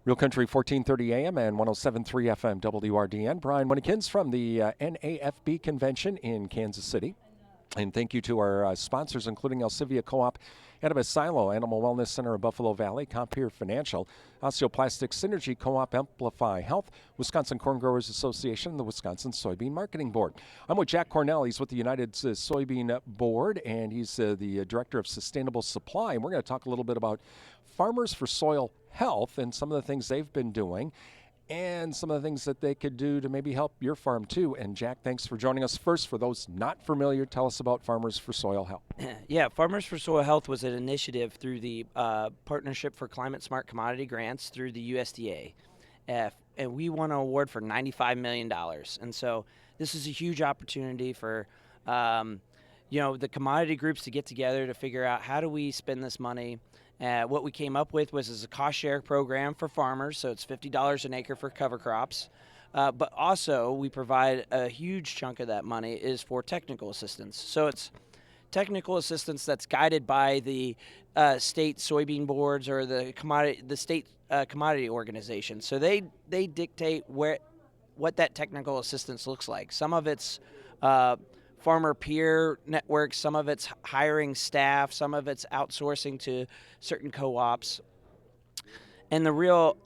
Real Country 1430 AM and 107.3 FM WRDN. Brian Winnekins from the NAFB convention in Kansas City. And thank you to our sponsors, including Alcivia Co-op, Annabis Silo, Animal Wellness Center of Buffalo Valley, Compeer Financial, Osteoplastic Synergy Co-op, Amplify Health, Wisconsin Corn Growers Association, and the Wisconsin Soybean Marketing Board. I'm with Jack Cornell. He's with the United Soybean Board, and he's the Director of Sustainable Supply. And we're going to talk a little bit about Farmers for Soil Health and some of the things they've been doing, and some of the things that they could do to maybe help your farm too. And Jack, thanks for joining us. First, for those not familiar, tell us about Farmers for Soil Health. Yeah, Farmers for Soil Health was an initiative through the Partnership for Climate Smart Commodity Grants through the USDA. And we won an award for $95 million. And so this is a huge opportunity for the commodity groups to get together to figure out how do we spend this money. What we came up with was a cost share program for farmers, so it's $50 an acre for cover crops. But also we provide a huge chunk of that money is for technical assistance. So it's technical assistance that's guided by the state soybean boards or the state commodity organization. So they dictate what that technical assistance looks like. Some of it's farmer peer networks, some of it's hiring staff, some of it's outsourcing to certain co-ops. And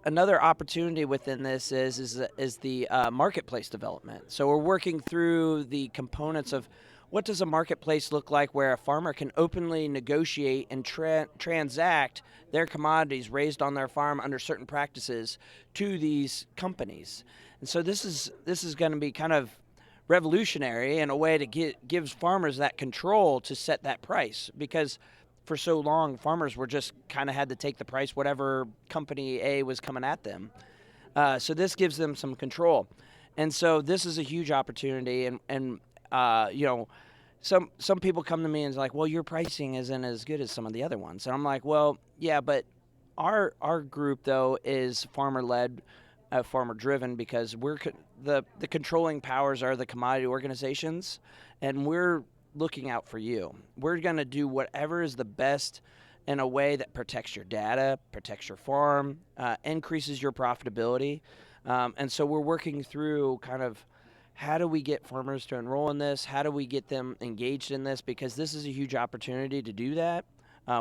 another opportunity within this is the marketplace development. So we're working through the components of what does a marketplace look like where a farmer can openly negotiate and transact their commodities raised on their farm under certain practices to these companies. And so this is going to be kind of revolutionary in a way to gives farmers that control to set that price, because for so long farmers were just kind of had to take the price whatever company A was coming at them. So this gives them some control, and so this is a huge opportunity. And some people come to me and is like, well, your pricing isn't as good as some of the other ones, and I'm like, well, yeah, but our group though is farmer led. Farmer driven, because we're the controlling powers are the commodity organizations, and we're looking out for you. We're going to do whatever is the best in a way that protects your data, protects your farm, increases your profitability. And so we're working through kind of how do we get farmers to enroll in this? How do we get them engaged in this? Because this is a huge opportunity to do that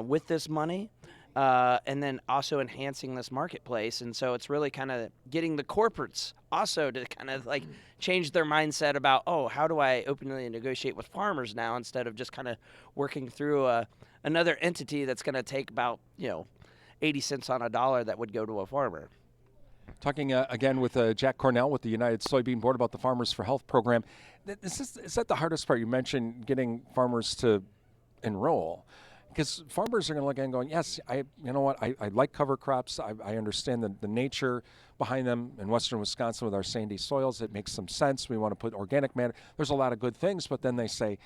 with this money. And then also enhancing this marketplace. And so it's really kind of getting the corporates also to kind of like change their mindset about, oh, how do I openly negotiate with farmers now instead of just kind of working through another entity that's going to take about 80 cents on a dollar that would go to a farmer. Talking again with Jack Cornell with the United Soybean Board about the Farmers for Health program. Is that the hardest part? You mentioned getting farmers to enroll. Because farmers are going to look at it and going, yes, I like cover crops. I understand the nature behind them in western Wisconsin with our sandy soils. It makes some sense. We want to put organic matter. There's a lot of good things, but then they say,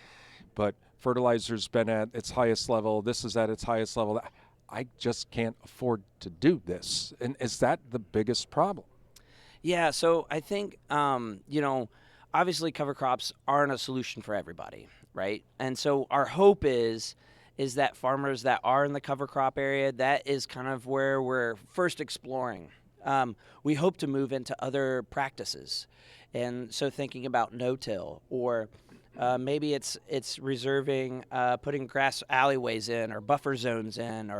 but fertilizer's been at its highest level. This is at its highest level. I just can't afford to do this. And is that the biggest problem? Yeah, so I think, obviously cover crops aren't a solution for everybody, right? And so our hope is that farmers that are in the cover crop area, that is kind of where we're first exploring. We hope to move into other practices. And so thinking about no-till, or maybe it's reserving, putting grass alleyways in or buffer zones in.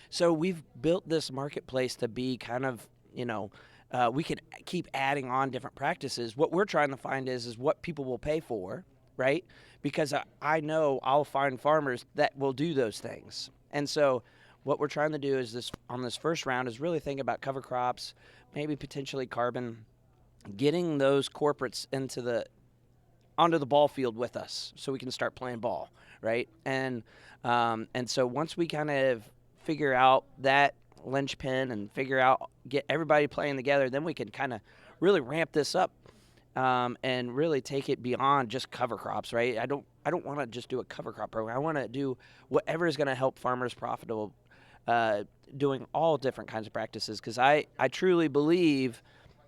So we've built this marketplace to be kind of, we can keep adding on different practices. What we're trying to find is what people will pay for, right? Because I know I'll find farmers that will do those things. And so what we're trying to do is on this first round is really think about cover crops, maybe potentially carbon, getting those corporates onto the ball field with us so we can start playing ball, right? And so once we kind of figure out that linchpin and get everybody playing together, then we can kind of really ramp this up. And really take it beyond just cover crops, right? I don't want to just do a cover crop program. I want to do whatever is going to help farmers profitable, doing all different kinds of practices. Because I truly believe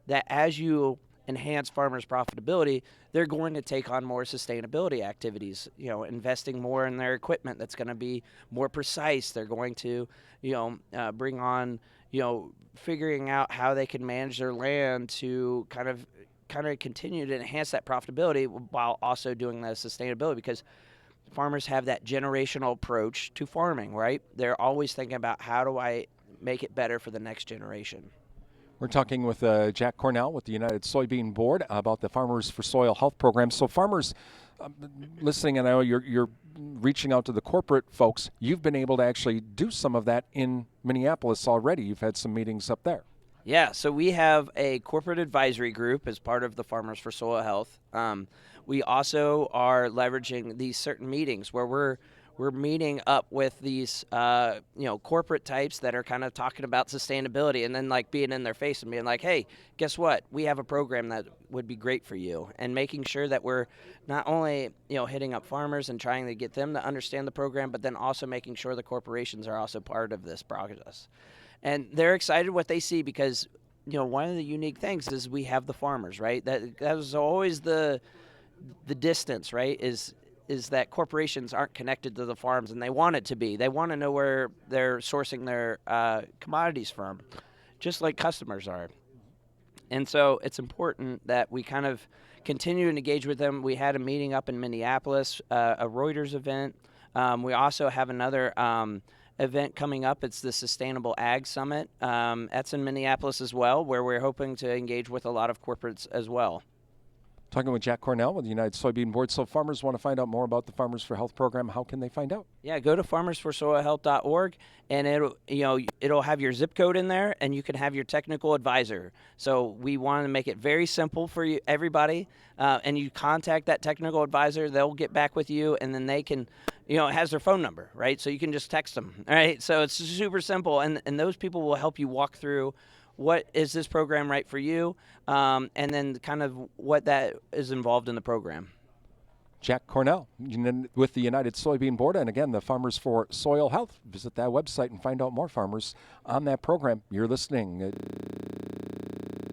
that as you enhance farmers' profitability, they're going to take on more sustainability activities, investing more in their equipment that's going to be more precise. They're going to, bring on, figuring out how they can manage their land to kind of continue to enhance that profitability while also doing the sustainability, because farmers have that generational approach to farming, right? They're always thinking about, how do I make it better for the next generation? We're talking with Jack Cornell with the United Soybean Board about the Farmers for Soil Health program. So farmers listening, and I know you're reaching out to the corporate folks. You've been able to actually do some of that in Minneapolis already. You've had some meetings up there. Yeah, so we have a corporate advisory group as part of the Farmers for Soil Health. We also are leveraging these certain meetings where we're meeting up with these corporate types that are kind of talking about sustainability, and then like being in their face and being like, hey, guess what, we have a program that would be great for you, and making sure that we're not only hitting up farmers and trying to get them to understand the program, but then also making sure the corporations are also part of this process. And they're excited what they see, because one of the unique things is we have the farmers, right? That was always the distance, right? Is that corporations aren't connected to the farms, and they want it to be. They want to know where they're sourcing their commodities from, just like customers are. And so it's important that we kind of continue to engage with them. We had a meeting up in Minneapolis, a Reuters event. We also have another event coming up. It's the Sustainable Ag Summit. That's in Minneapolis as well, where we're hoping to engage with a lot of corporates as well. Talking with Jack Cornell with the United Soybean Board. So farmers want to find out more about the Farmers for Health program. How can they find out? Yeah, go to farmersforsoilhealth.org, and it'll have your zip code in there, and you can have your technical advisor. So we want to make it very simple for you, everybody, and you contact that technical advisor. They'll get back with you, and then they can, it has their phone number, right? So you can just text them, all right? So it's super simple, and those people will help you walk through what is this program right for you, and then kind of what that is involved in the program. Jack Cornell with the United Soybean Board, and again, the Farmers for Soil Health. Visit that website and find out more, farmers, on that program. You're listening